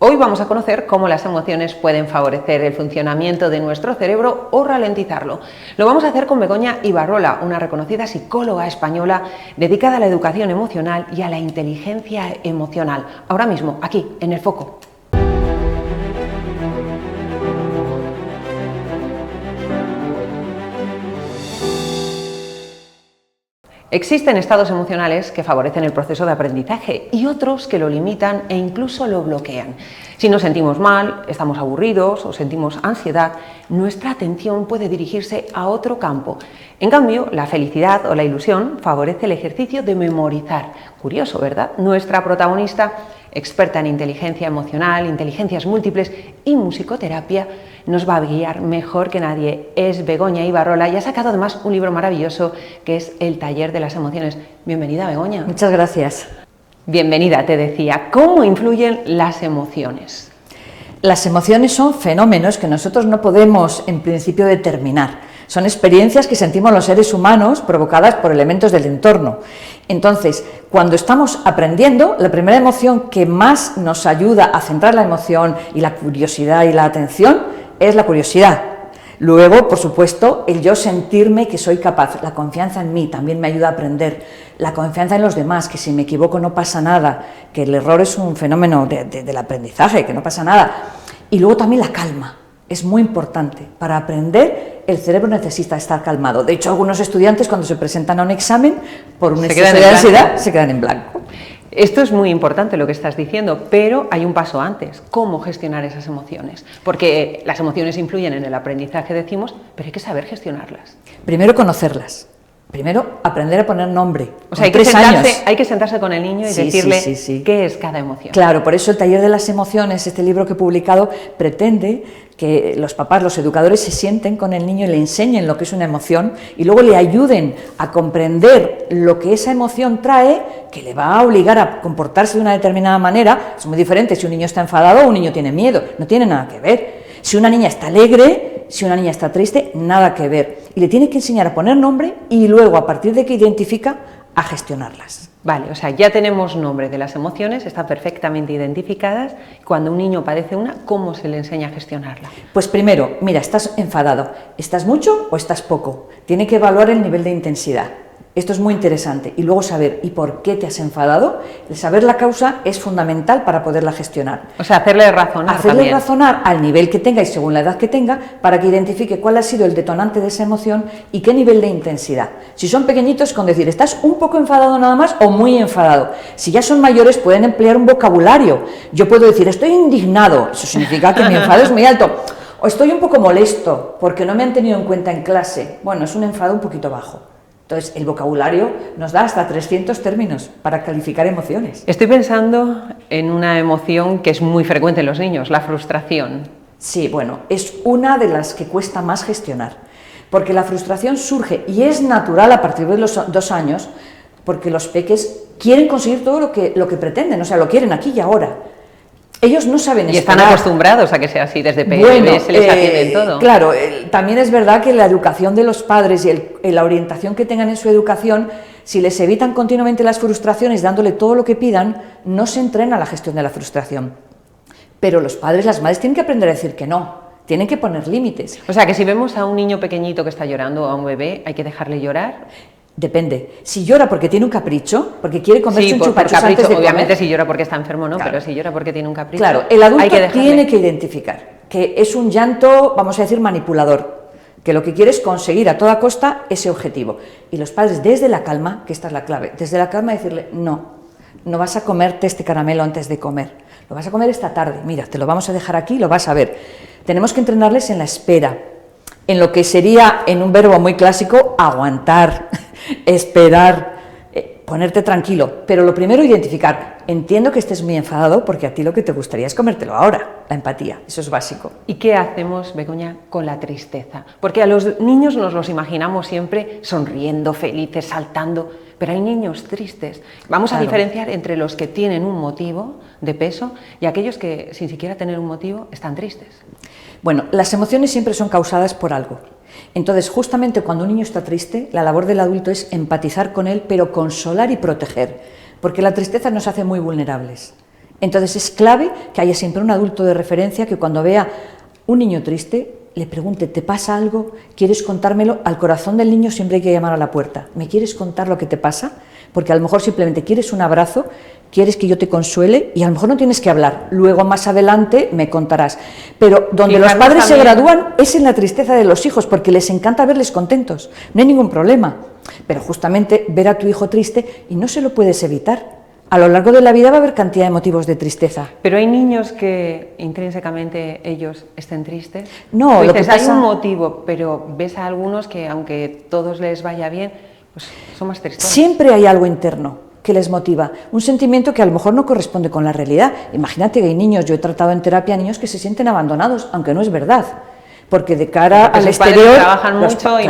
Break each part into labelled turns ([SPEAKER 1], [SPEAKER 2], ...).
[SPEAKER 1] Hoy vamos a conocer cómo las emociones pueden favorecer el funcionamiento de nuestro cerebro o ralentizarlo. Lo vamos a hacer con Begoña Ibarrola, una reconocida psicóloga española dedicada a la educación emocional y a la inteligencia emocional. Ahora mismo, aquí, en El Foco. Existen estados emocionales que favorecen el proceso de aprendizaje y otros que lo limitan e incluso lo bloquean. Si nos sentimos mal, estamos aburridos o sentimos ansiedad, nuestra atención puede dirigirse a otro campo. En cambio, la felicidad o la ilusión favorece el ejercicio de memorizar. Curioso, ¿verdad? Nuestra protagonista, experta en inteligencia emocional, inteligencias múltiples y musicoterapia, nos va a guiar mejor que nadie. Es Begoña Ibarrola y ha sacado además un libro maravilloso que es El taller de las emociones. Bienvenida, Begoña.
[SPEAKER 2] Muchas gracias.
[SPEAKER 1] Bienvenida, te decía. ¿Cómo influyen las emociones?
[SPEAKER 2] Las emociones son fenómenos que nosotros no podemos en principio determinar. Son experiencias que sentimos los seres humanos provocadas por elementos del entorno. Entonces, cuando estamos aprendiendo, la primera emoción que más nos ayuda a centrar la emoción y la curiosidad y la atención es la curiosidad. Luego, por supuesto, el yo sentirme que soy capaz, la confianza en mí también me ayuda a aprender, la confianza en los demás, que si me equivoco no pasa nada, que el error es un fenómeno del aprendizaje, que no pasa nada. Y luego también la calma, es muy importante. Para aprender, el cerebro necesita estar calmado. De hecho, algunos estudiantes cuando se presentan a un examen, por un exceso de ansiedad, se quedan en blanco.
[SPEAKER 1] Esto es muy importante lo que estás diciendo, pero hay un paso antes. ¿Cómo gestionar esas emociones? Porque las emociones influyen en el aprendizaje, decimos, pero hay que saber gestionarlas.
[SPEAKER 2] Primero conocerlas. Primero aprender a poner nombre.
[SPEAKER 1] O sea, hay que sentarse con el niño y decirle qué es cada emoción.
[SPEAKER 2] Claro, por eso el taller de las emociones, este libro que he publicado, pretende que los papás, los educadores se sienten con el niño y le enseñen lo que es una emoción y luego le ayuden a comprender lo que esa emoción trae, que le va a obligar a comportarse de una determinada manera. Es muy diferente si un niño está enfadado o un niño tiene miedo, no tiene nada que ver. Si una niña está alegre, si una niña está triste, nada que ver. Y le tiene que enseñar a poner nombre y luego, a partir de que identifica, a gestionarlas.
[SPEAKER 1] Vale, o sea, ya tenemos nombre de las emociones, están perfectamente identificadas. Cuando un niño padece una, ¿cómo se le enseña a gestionarla?
[SPEAKER 2] Pues primero, mira, estás enfadado. ¿Estás mucho o estás poco? Tiene que evaluar el nivel de intensidad. Esto es muy interesante. Y luego saber, ¿y por qué te has enfadado? El saber la causa es fundamental para poderla gestionar.
[SPEAKER 1] O sea, hacerle razonar
[SPEAKER 2] también. Razonar al nivel que tenga y según la edad que tenga, para que identifique cuál ha sido el detonante de esa emoción y qué nivel de intensidad. Si son pequeñitos, con decir, ¿estás un poco enfadado nada más o muy enfadado? Si ya son mayores, pueden emplear un vocabulario. Yo puedo decir, estoy indignado, eso significa que mi enfado es muy alto. O estoy un poco molesto porque no me han tenido en cuenta en clase. Bueno, es un enfado un poquito bajo. Entonces, el vocabulario nos da hasta 300 términos para calificar emociones.
[SPEAKER 1] Estoy pensando en una emoción que es muy frecuente en los niños, la frustración.
[SPEAKER 2] Sí, bueno, es una de las que cuesta más gestionar, porque la frustración surge y es natural a partir de los 2 años, porque los peques quieren conseguir todo lo que pretenden, o sea, lo quieren aquí y ahora. Ellos no saben
[SPEAKER 1] esperar. Y están acostumbrados a que sea así, desde pequeños se les atiende todo.
[SPEAKER 2] Claro, también es verdad que la educación de los padres y la orientación que tengan en su educación, si les evitan continuamente las frustraciones dándole todo lo que pidan, no se entrena la gestión de la frustración. Pero los padres, las madres tienen que aprender a decir que no, tienen que poner límites.
[SPEAKER 1] O sea, que si vemos a un niño pequeñito que está llorando o a un bebé, ¿hay que dejarle llorar?
[SPEAKER 2] Depende. Si llora porque tiene un capricho, porque quiere comerse un
[SPEAKER 1] chupachus
[SPEAKER 2] capricho,
[SPEAKER 1] antes de obviamente comer, si llora porque está enfermo, no, claro. Pero si llora porque tiene un capricho,
[SPEAKER 2] claro, el adulto tiene que identificar que es un llanto, vamos a decir, manipulador, que lo que quiere es conseguir a toda costa ese objetivo. Y los padres, desde la calma, que esta es la clave, desde la calma decirle, no vas a comerte este caramelo antes de comer, lo vas a comer esta tarde, mira, te lo vamos a dejar aquí, lo vas a ver. Tenemos que entrenarles en la espera, en lo que sería, en un verbo muy clásico, aguantar, esperar, ponerte tranquilo, pero lo primero identificar, entiendo que estés muy enfadado porque a ti lo que te gustaría es comértelo ahora, la empatía, eso es básico.
[SPEAKER 1] ¿Y qué hacemos, Begoña, con la tristeza? Porque a los niños nos los imaginamos siempre sonriendo, felices, saltando, pero hay niños tristes. Vamos a diferenciar entre los que tienen un motivo de peso y aquellos que sin siquiera tener un motivo están tristes.
[SPEAKER 2] Bueno, las emociones siempre son causadas por algo. Entonces, justamente cuando un niño está triste, la labor del adulto es empatizar con él, pero consolar y proteger, porque la tristeza nos hace muy vulnerables. Entonces es clave que haya siempre un adulto de referencia que cuando vea un niño triste le pregunte, ¿te pasa algo? ¿Quieres contármelo? Al corazón del niño siempre hay que llamar a la puerta. ¿Me quieres contar lo que te pasa? Porque a lo mejor simplemente quieres un abrazo, quieres que yo te consuele y a lo mejor no tienes que hablar. Luego más adelante me contarás. Pero donde los padres se gradúan es en la tristeza de los hijos porque les encanta verles contentos. No hay ningún problema. Pero justamente ver a tu hijo triste y no se lo puedes evitar. A lo largo de la vida va a haber cantidad de motivos de tristeza.
[SPEAKER 1] ¿Pero hay niños que intrínsecamente ellos estén tristes?
[SPEAKER 2] No,
[SPEAKER 1] dices,
[SPEAKER 2] lo que pasa...
[SPEAKER 1] hay un motivo, pero ves a algunos que aunque todos les vaya bien, pues son más tristes.
[SPEAKER 2] Siempre hay algo interno que les motiva, un sentimiento que a lo mejor no corresponde con la realidad. Imagínate que hay niños, yo he tratado en terapia a niños que se sienten abandonados, aunque no es verdad. Porque de cara al exterior,
[SPEAKER 1] trabajan mucho y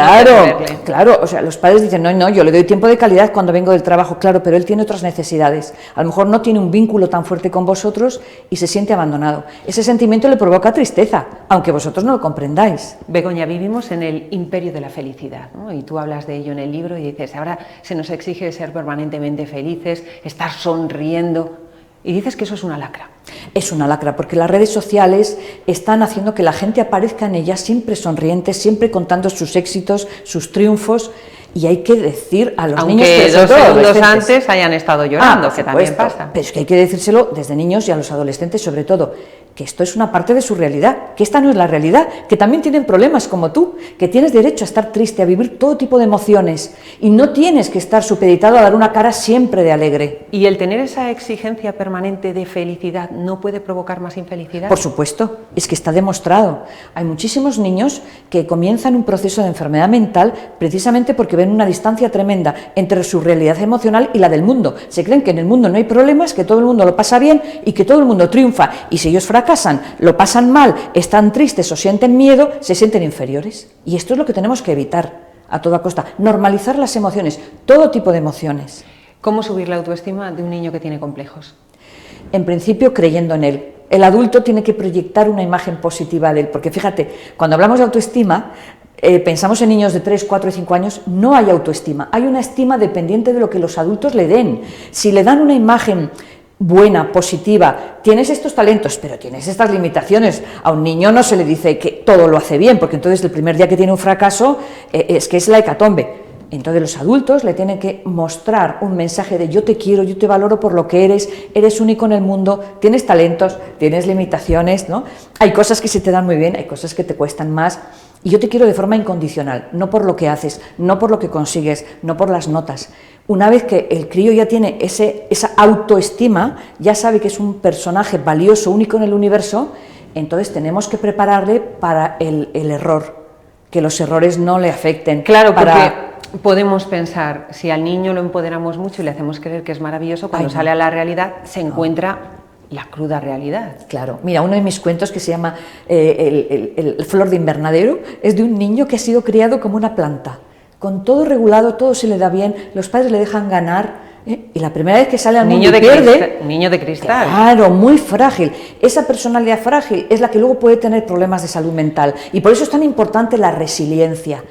[SPEAKER 2] claro, o sea, los padres dicen, no, yo le doy tiempo de calidad cuando vengo del trabajo, claro, pero él tiene otras necesidades, a lo mejor no tiene un vínculo tan fuerte con vosotros y se siente abandonado. Ese sentimiento le provoca tristeza, aunque vosotros no lo comprendáis.
[SPEAKER 1] Begoña, vivimos en el imperio de la felicidad, ¿no? Y tú hablas de ello en el libro y dices, ahora se nos exige ser permanentemente felices, estar sonriendo, y dices que eso es una lacra.
[SPEAKER 2] Es una lacra, porque las redes sociales están haciendo que la gente aparezca en ellas siempre sonrientes, siempre contando sus éxitos, sus triunfos, y hay que decir a los niños que
[SPEAKER 1] aunque 2 segundos antes hayan estado llorando, que también pasa.
[SPEAKER 2] Pero es que hay que decírselo desde niños y a los adolescentes sobre todo, que esto es una parte de su realidad, que esta no es la realidad, que también tienen problemas como tú, que tienes derecho a estar triste, a vivir todo tipo de emociones y no tienes que estar supeditado a dar una cara siempre de alegre.
[SPEAKER 1] ¿Y el tener esa exigencia permanente de felicidad no puede provocar más infelicidad?
[SPEAKER 2] Por supuesto, es que está demostrado. Hay muchísimos niños que comienzan un proceso de enfermedad mental precisamente porque ven una distancia tremenda entre su realidad emocional y la del mundo. Se creen que en el mundo no hay problemas, que todo el mundo lo pasa bien y que todo el mundo triunfa, y si ellos fracasan, lo pasan mal, están tristes o sienten miedo, se sienten inferiores. Y esto es lo que tenemos que evitar a toda costa, normalizar las emociones, todo tipo de emociones.
[SPEAKER 1] ¿Cómo subir la autoestima de un niño que tiene complejos?
[SPEAKER 2] En principio, creyendo en él. El adulto tiene que proyectar una imagen positiva de él, porque fíjate, cuando hablamos de autoestima, pensamos en niños de 3, 4 y 5 años, no hay autoestima, hay una estima dependiente de lo que los adultos le den. Si le dan una imagen buena, positiva, tienes estos talentos, pero tienes estas limitaciones. A un niño no se le dice que todo lo hace bien, porque entonces el primer día que tiene un fracaso es que es la hecatombe. Entonces los adultos le tienen que mostrar un mensaje de yo te quiero, yo te valoro por lo que eres único en el mundo, tienes talentos, tienes limitaciones, ¿no? Hay cosas que se te dan muy bien, hay cosas que te cuestan más, y yo te quiero de forma incondicional, no por lo que haces, no por lo que consigues, no por las notas. Una vez que el crío ya tiene esa autoestima, ya sabe que es un personaje valioso, único en el universo, entonces tenemos que prepararle para el error, que los errores no le afecten.
[SPEAKER 1] Claro, porque podemos pensar, si al niño lo empoderamos mucho y le hacemos creer que es maravilloso, cuando sale a la realidad se encuentra la cruda realidad.
[SPEAKER 2] Claro, mira, uno de mis cuentos que se llama el Flor de Invernadero es de un niño que ha sido criado como una planta, con todo regulado, todo se le da bien, los padres le dejan ganar, y la primera vez que sale al mundo y pierde...
[SPEAKER 1] Niño de cristal.
[SPEAKER 2] Claro, muy frágil. Esa personalidad frágil es la que luego puede tener problemas de salud mental, y por eso es tan importante la resiliencia,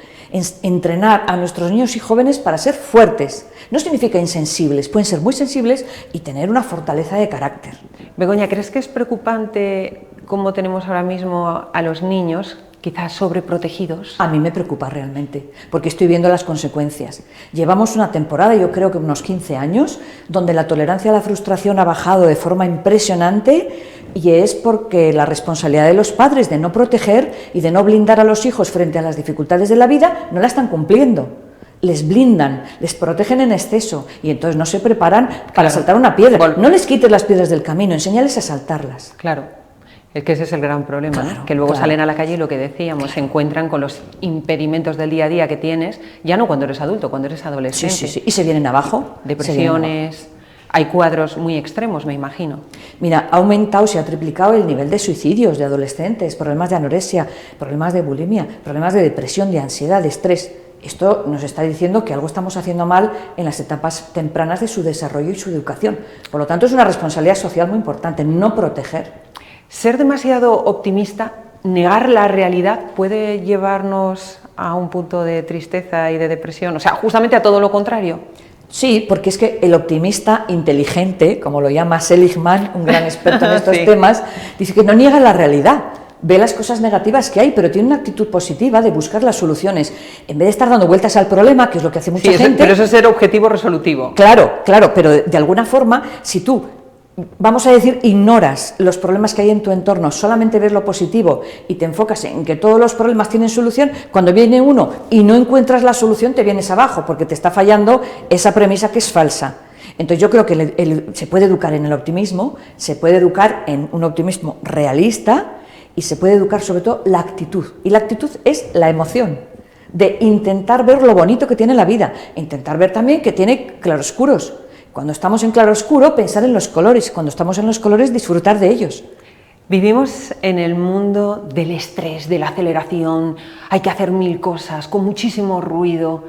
[SPEAKER 2] entrenar a nuestros niños y jóvenes para ser fuertes. No significa insensibles, pueden ser muy sensibles y tener una fortaleza de carácter.
[SPEAKER 1] Begoña, ¿crees que es preocupante cómo tenemos ahora mismo a los niños, quizás sobreprotegidos?
[SPEAKER 2] A mí me preocupa realmente, porque estoy viendo las consecuencias. Llevamos una temporada, yo creo que unos 15 años, donde la tolerancia a la frustración ha bajado de forma impresionante, y es porque la responsabilidad de los padres de no proteger y de no blindar a los hijos frente a las dificultades de la vida no la están cumpliendo. Les blindan, les protegen en exceso y entonces no se preparan para saltar una piedra. No les quites las piedras del camino, enséñales a saltarlas.
[SPEAKER 1] Claro, es que ese es el gran problema,
[SPEAKER 2] claro,
[SPEAKER 1] ¿no? Que luego salen a la calle y lo que decíamos, se encuentran con los impedimentos del día a día que tienes, ya no cuando eres adulto, cuando eres adolescente.
[SPEAKER 2] Sí. Y se vienen abajo.
[SPEAKER 1] Depresiones, hay cuadros muy extremos, me imagino.
[SPEAKER 2] Mira, ha aumentado, se ha triplicado el nivel de suicidios de adolescentes, problemas de anorexia, problemas de bulimia, problemas de depresión, de ansiedad, de estrés. Esto nos está diciendo que algo estamos haciendo mal en las etapas tempranas de su desarrollo y su educación. Por lo tanto, es una responsabilidad social muy importante, no proteger.
[SPEAKER 1] Ser demasiado optimista, negar la realidad, puede llevarnos a un punto de tristeza y de depresión, o sea, justamente a todo lo contrario.
[SPEAKER 2] Sí, porque es que el optimista inteligente, como lo llama Seligman, un gran experto en estos
[SPEAKER 1] Sí.
[SPEAKER 2] temas, dice que no niega la realidad, ve las cosas negativas que hay, pero tiene una actitud positiva de buscar las soluciones. En vez de estar dando vueltas al problema, que es lo que hace mucha
[SPEAKER 1] Sí,
[SPEAKER 2] gente...
[SPEAKER 1] pero eso es ser objetivo resolutivo.
[SPEAKER 2] Claro, claro, pero de alguna forma, si tú, vamos a decir, ignoras los problemas que hay en tu entorno, solamente ves lo positivo y te enfocas en que todos los problemas tienen solución, cuando viene uno y no encuentras la solución, te vienes abajo, porque te está fallando esa premisa que es falsa. Entonces yo creo que se puede educar en el optimismo, se puede educar en un optimismo realista y se puede educar sobre todo la actitud. Y la actitud es la emoción, de intentar ver lo bonito que tiene la vida, e intentar ver también que tiene claroscuros. Cuando estamos en claroscuro, pensar en los colores, cuando estamos en los colores, disfrutar de ellos.
[SPEAKER 1] Vivimos en el mundo del estrés, de la aceleración, hay que hacer 1000 cosas, con muchísimo ruido.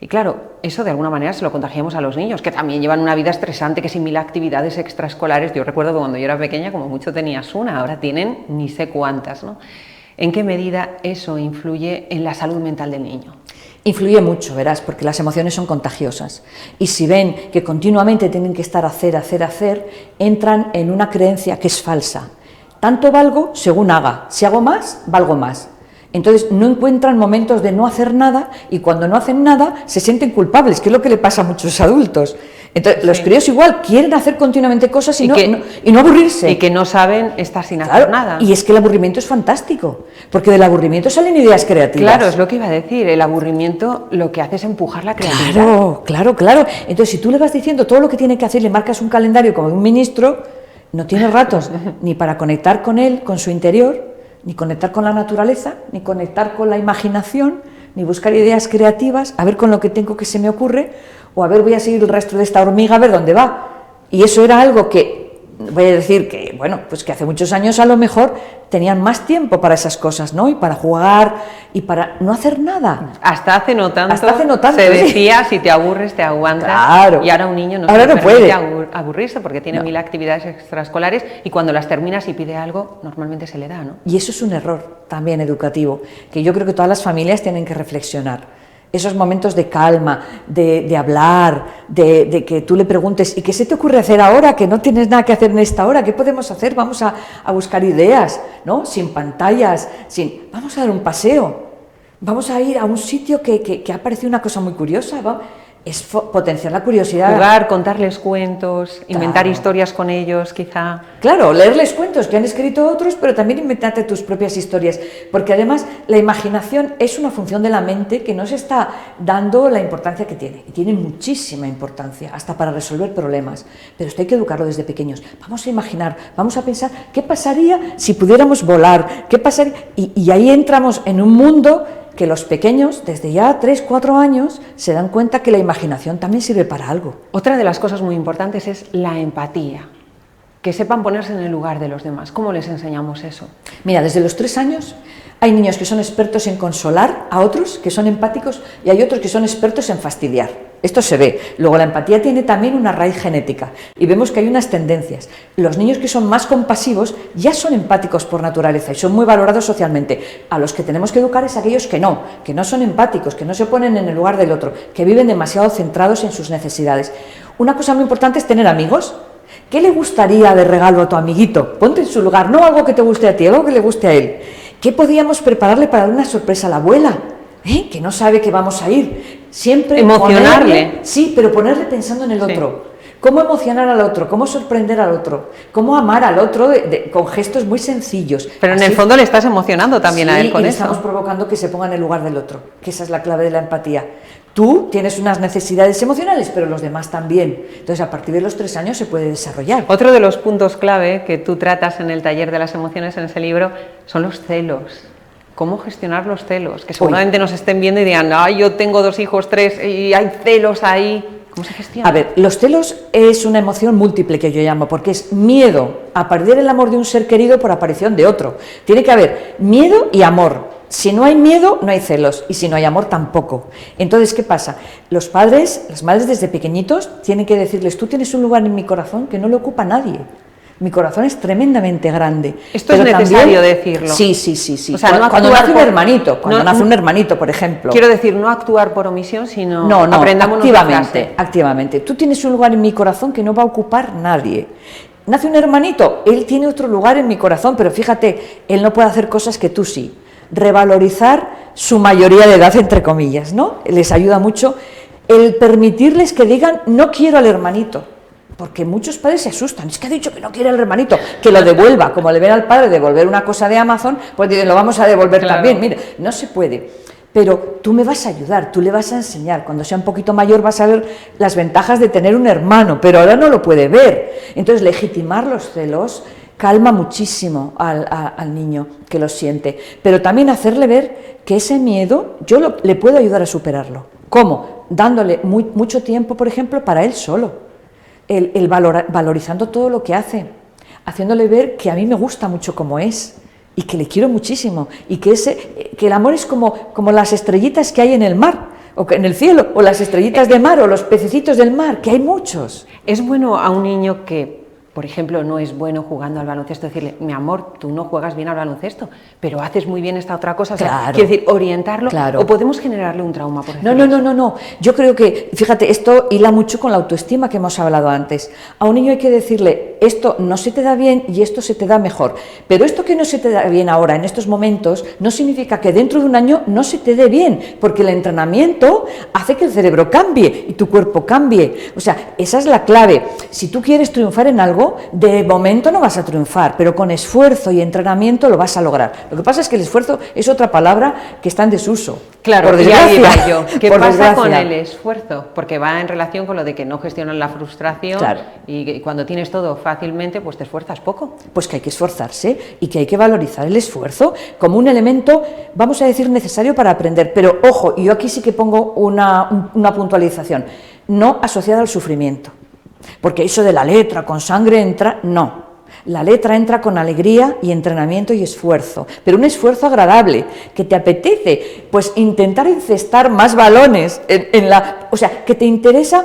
[SPEAKER 1] Y claro, eso de alguna manera se lo contagiamos a los niños, que también llevan una vida estresante, que sin 1000 actividades extraescolares. Yo recuerdo que cuando yo era pequeña, como mucho tenías una, ahora tienen ni sé cuántas, ¿no? ¿En qué medida eso influye en la salud mental del niño?
[SPEAKER 2] Influye mucho, verás, porque las emociones son contagiosas. Y si ven que continuamente tienen que estar hacer, entran en una creencia que es falsa. Tanto valgo según haga. Si hago más, valgo más. Entonces no encuentran momentos de no hacer nada y cuando no hacen nada se sienten culpables, que es lo que le pasa a muchos adultos. Entonces los críos igual quieren hacer continuamente cosas y no aburrirse.
[SPEAKER 1] Y que no saben estar sin hacer nada.
[SPEAKER 2] Y es que el aburrimiento es fantástico, porque del aburrimiento salen ideas creativas.
[SPEAKER 1] Claro, es lo que iba a decir, el aburrimiento lo que hace es empujar la creatividad.
[SPEAKER 2] Claro. Entonces si tú le vas diciendo todo lo que tiene que hacer, le marcas un calendario como un ministro, no tiene ratos ni para conectar con él, con su interior, ni conectar con la naturaleza, ni conectar con la imaginación, ni buscar ideas creativas, a ver con lo que tengo que se me ocurre, o a ver, voy a seguir el rastro de esta hormiga a ver dónde va. Y eso era algo que, voy a decir que, bueno, pues que hace muchos años a lo mejor tenían más tiempo para esas cosas, ¿no? Y para jugar, y para no hacer nada.
[SPEAKER 1] Hasta hace no tanto,
[SPEAKER 2] sí.
[SPEAKER 1] se decía, si te aburres, te aguantas.
[SPEAKER 2] Claro.
[SPEAKER 1] Y ahora un niño no puede aburrirse porque tiene 1000 actividades extraescolares y cuando las terminas y pide algo, normalmente se le da, ¿no?
[SPEAKER 2] Y eso es un error también educativo, que yo creo que todas las familias tienen que reflexionar. Esos momentos de calma, de hablar, de que tú le preguntes, ¿y qué se te ocurre hacer ahora? Que no tienes nada que hacer en esta hora, ¿qué podemos hacer? Vamos a buscar ideas, ¿no? Sin pantallas, vamos a dar un paseo, vamos a ir a un sitio que ha parecido una cosa muy curiosa, es potenciar la curiosidad.
[SPEAKER 1] Jugar, contarles cuentos, inventar historias con ellos, quizá.
[SPEAKER 2] Claro, leerles cuentos que han escrito otros, pero también inventarte tus propias historias, porque además la imaginación es una función de la mente que no se está dando la importancia que tiene, y tiene muchísima importancia, hasta para resolver problemas, pero esto hay que educarlo desde pequeños. Vamos a imaginar, vamos a pensar, ¿qué pasaría si pudiéramos volar? ¿Qué pasaría? Y ahí entramos en un mundo que los pequeños, desde ya 3, 4 años, se dan cuenta que la imaginación también sirve para algo.
[SPEAKER 1] Otra de las cosas muy importantes es la empatía, que sepan ponerse en el lugar de los demás. ¿Cómo les enseñamos eso?
[SPEAKER 2] Mira, desde los 3 años hay niños que son expertos en consolar a otros, que son empáticos, y hay otros que son expertos en fastidiar. Esto se ve. Luego la empatía tiene también una raíz genética y vemos que hay unas tendencias. Los niños que son más compasivos ya son empáticos por naturaleza y son muy valorados socialmente. A los que tenemos que educar es a aquellos que no son empáticos, que no se ponen en el lugar del otro, que viven demasiado centrados en sus necesidades. Una cosa muy importante es tener amigos. ¿Qué le gustaría de regalo a tu amiguito? Ponte en su lugar, no algo que te guste a ti, algo que le guste a él. ¿Qué podríamos prepararle para dar una sorpresa a la abuela? Que no sabe que vamos a ir. Siempre
[SPEAKER 1] emocionarle.
[SPEAKER 2] Sí, pero ponerle pensando en el otro. Cómo emocionar al otro, cómo sorprender al otro, cómo amar al otro con gestos muy sencillos.
[SPEAKER 1] Pero en el fondo le estás emocionando también a él con
[SPEAKER 2] y
[SPEAKER 1] eso.
[SPEAKER 2] Estamos provocando que se ponga en el lugar del otro, que esa es la clave de la empatía. Tú tienes unas necesidades emocionales, pero los demás también. Entonces, a partir de los 3 años se puede desarrollar.
[SPEAKER 1] Otro de los puntos clave que tú tratas en el taller de las emociones en ese libro son los celos. ¿Cómo gestionar los celos? Que seguramente nos estén viendo y digan, ay, yo tengo 2 hijos, 3 y hay celos ahí. ¿Cómo se gestiona?
[SPEAKER 2] A ver, los celos es una emoción múltiple que yo llamo, porque es miedo a perder el amor de un ser querido por aparición de otro. Tiene que haber miedo y amor. Si no hay miedo, no hay celos, y si no hay amor, tampoco. Entonces, ¿qué pasa? Los padres, las madres desde pequeñitos, tienen que decirles, tú tienes un lugar en mi corazón que no le ocupa a nadie. Mi corazón es tremendamente grande.
[SPEAKER 1] Esto es necesario decirlo.
[SPEAKER 2] Sí, sí, sí, sí.
[SPEAKER 1] O sea,
[SPEAKER 2] cuando nace un hermanito, nace un hermanito, por ejemplo.
[SPEAKER 1] Quiero decir, no actuar por omisión, sino
[SPEAKER 2] no,
[SPEAKER 1] aprendámonos
[SPEAKER 2] activamente, activamente. Tú tienes un lugar en mi corazón que no va a ocupar nadie. Nace un hermanito, él tiene otro lugar en mi corazón, pero fíjate, él no puede hacer cosas que tú sí. Revalorizar su mayoría de edad, entre comillas, ¿no? Les ayuda mucho el permitirles que digan, no quiero al hermanito. Porque muchos padres se asustan, es que ha dicho que no quiere al hermanito, que lo devuelva, como le ven al padre devolver una cosa de Amazon, pues dicen, lo vamos a devolver también, mire, no se puede. Pero tú me vas a ayudar, tú le vas a enseñar, cuando sea un poquito mayor vas a ver las ventajas de tener un hermano, pero ahora no lo puede ver. Entonces legitimar los celos calma muchísimo al niño que lo siente, pero también hacerle ver que ese miedo yo le puedo ayudar a superarlo. ¿Cómo? Dándole mucho tiempo, por ejemplo, para él solo. Valorizando todo lo que hace, haciéndole ver que a mí me gusta mucho como es y que le quiero muchísimo y que el amor es como las estrellitas que hay en el mar o en el cielo, o las estrellitas de mar o los pececitos del mar, que hay muchos.
[SPEAKER 1] Es bueno a un niño que, por ejemplo, no es bueno jugando al baloncesto, decirle, mi amor, tú no juegas bien al baloncesto, pero haces muy bien esta otra cosa. O sea,
[SPEAKER 2] claro,
[SPEAKER 1] quiero decir, orientarlo,
[SPEAKER 2] claro.
[SPEAKER 1] O podemos generarle un trauma, por ejemplo.
[SPEAKER 2] No. Yo creo que, fíjate, esto hila mucho con la autoestima que hemos hablado antes. A un niño hay que decirle, esto no se te da bien y esto se te da mejor. Pero esto que no se te da bien ahora, en estos momentos, no significa que dentro de un año no se te dé bien, porque el entrenamiento hace que el cerebro cambie y tu cuerpo cambie. O sea, esa es la clave. Si tú quieres triunfar en algo, de momento no vas a triunfar, pero con esfuerzo y entrenamiento lo vas a lograr. Lo que pasa es que el esfuerzo es otra palabra que está en desuso.
[SPEAKER 1] Claro,
[SPEAKER 2] por desgracia.
[SPEAKER 1] ¿Qué pasa con el esfuerzo? Porque va en relación con lo de que no gestionan la frustración,
[SPEAKER 2] claro.
[SPEAKER 1] Y cuando tienes todo fácilmente, pues te esfuerzas poco.
[SPEAKER 2] Pues que hay que esforzarse y que hay que valorizar el esfuerzo como un elemento, vamos a decir, necesario para aprender. Pero ojo, y yo aquí sí que pongo una puntualización, no asociada al sufrimiento. Porque eso de la letra con sangre entra, no. La letra entra con alegría y entrenamiento y esfuerzo, pero un esfuerzo agradable, que te apetece, pues intentar encestar más balones o sea, que te interesa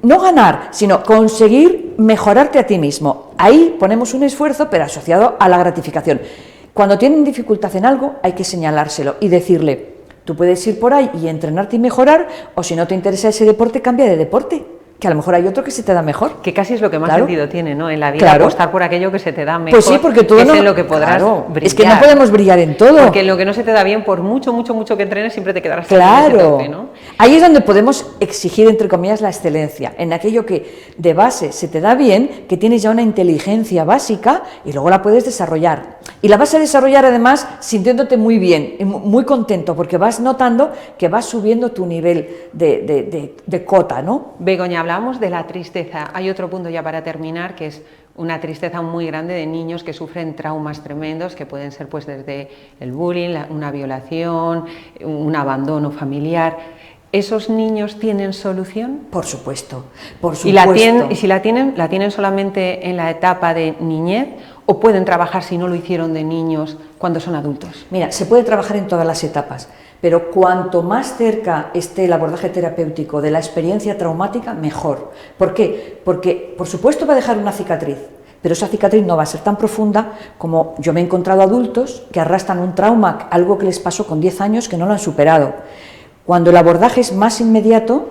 [SPEAKER 2] no ganar, sino conseguir mejorarte a ti mismo. Ahí ponemos un esfuerzo, pero asociado a la gratificación. Cuando tienen dificultad en algo, hay que señalárselo y decirle, tú puedes ir por ahí y entrenarte y mejorar, o si no te interesa ese deporte, cambia de deporte. Que a lo mejor hay otro que se te da mejor.
[SPEAKER 1] Que casi es lo que más sentido tiene, ¿no? En la vida,
[SPEAKER 2] claro.
[SPEAKER 1] Apostar por aquello que se te da mejor.
[SPEAKER 2] Pues sí, porque todo
[SPEAKER 1] es en lo que podrás brillar.
[SPEAKER 2] Es que no podemos brillar en todo.
[SPEAKER 1] Porque en lo que no se te da bien, por mucho que entrenes, siempre te quedarás
[SPEAKER 2] claro.
[SPEAKER 1] en ese tope, ¿no?
[SPEAKER 2] Ahí es donde podemos exigir, entre comillas, la excelencia. En aquello que de base se te da bien, que tienes ya una inteligencia básica y luego la puedes desarrollar. Y la vas a desarrollar además sintiéndote muy bien, muy contento, porque vas notando que vas subiendo tu nivel de cota, ¿no?
[SPEAKER 1] Begoña, hablábamos de la tristeza. Hay otro punto ya para terminar, que es una tristeza muy grande de niños que sufren traumas tremendos, que pueden ser pues desde el bullying, una violación, un abandono familiar. ¿Esos niños tienen solución?
[SPEAKER 2] Por supuesto, por supuesto.
[SPEAKER 1] ¿Y si la tienen solamente en la etapa de niñez o pueden trabajar si no lo hicieron de niños cuando son adultos?
[SPEAKER 2] Mira, se puede trabajar en todas las etapas, pero cuanto más cerca esté el abordaje terapéutico de la experiencia traumática, mejor. ¿Por qué? Porque, por supuesto, va a dejar una cicatriz, pero esa cicatriz no va a ser tan profunda como yo me he encontrado adultos que arrastran un trauma, algo que les pasó con 10 años que no lo han superado. Cuando el abordaje es más inmediato,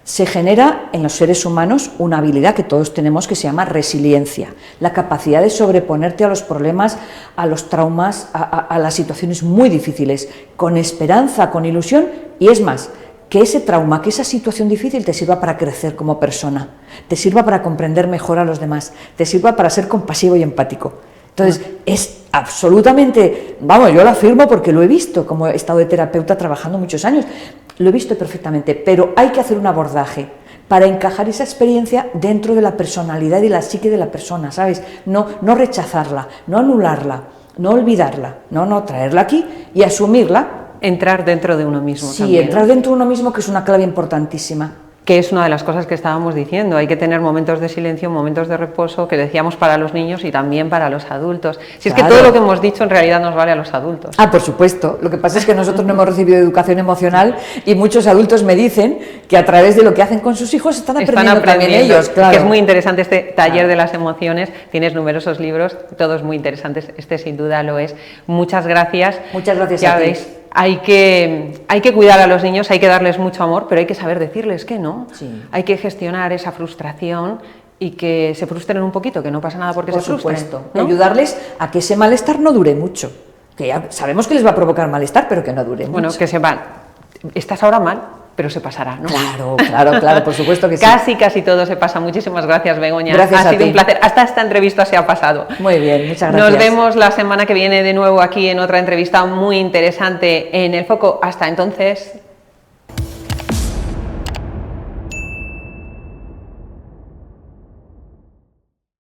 [SPEAKER 2] se genera en los seres humanos una habilidad que todos tenemos que se llama resiliencia, la capacidad de sobreponerte a los problemas, a los traumas, a las situaciones muy difíciles, con esperanza, con ilusión, y es más, que ese trauma, que esa situación difícil te sirva para crecer como persona, te sirva para comprender mejor a los demás, te sirva para ser compasivo y empático. Entonces, es absolutamente, vamos, yo lo afirmo porque lo he visto, como he estado de terapeuta trabajando muchos años, lo he visto perfectamente, pero hay que hacer un abordaje para encajar esa experiencia dentro de la personalidad y la psique de la persona, ¿sabes? No rechazarla, no anularla, no olvidarla, no, traerla aquí y asumirla.
[SPEAKER 1] Entrar dentro de uno mismo.
[SPEAKER 2] Sí,
[SPEAKER 1] también,
[SPEAKER 2] entrar dentro de uno mismo, que es una clave importantísima.
[SPEAKER 1] que es una de las cosas que estábamos diciendo. Hay que tener momentos de silencio, momentos de reposo, que decíamos para los niños y también para los adultos. Si es que todo lo que hemos dicho en realidad nos vale a los adultos.
[SPEAKER 2] Ah, por supuesto. Lo que pasa es que nosotros no hemos recibido educación emocional y muchos adultos me dicen que a través de lo que hacen con sus hijos están aprendiendo también ellos. Claro.
[SPEAKER 1] Que es muy interesante este taller de las emociones. Tienes numerosos libros, todos muy interesantes. Este sin duda lo es. Muchas gracias.
[SPEAKER 2] Muchas gracias
[SPEAKER 1] ya
[SPEAKER 2] a ti.
[SPEAKER 1] veis. Hay que cuidar a los niños, hay que darles mucho amor, pero hay que saber decirles que no.
[SPEAKER 2] Sí.
[SPEAKER 1] Hay que gestionar esa frustración y que se frustren un poquito, que no pasa nada porque se frustren.
[SPEAKER 2] Por supuesto.
[SPEAKER 1] ¿No?
[SPEAKER 2] Ayudarles a que ese malestar no dure mucho. Que ya sabemos que les va a provocar malestar, pero que no dure
[SPEAKER 1] Bueno,
[SPEAKER 2] mucho.
[SPEAKER 1] que sepan, estás ahora mal, pero se pasará, ¿no?
[SPEAKER 2] Claro, por supuesto que sí.
[SPEAKER 1] Casi todo se pasa. Muchísimas gracias, Begoña.
[SPEAKER 2] Gracias
[SPEAKER 1] ha
[SPEAKER 2] a
[SPEAKER 1] sido
[SPEAKER 2] ti.
[SPEAKER 1] un placer. Hasta esta entrevista se ha pasado.
[SPEAKER 2] Muy bien, muchas gracias.
[SPEAKER 1] Nos vemos la semana que viene de nuevo aquí en otra entrevista muy interesante en El Foco. Hasta entonces.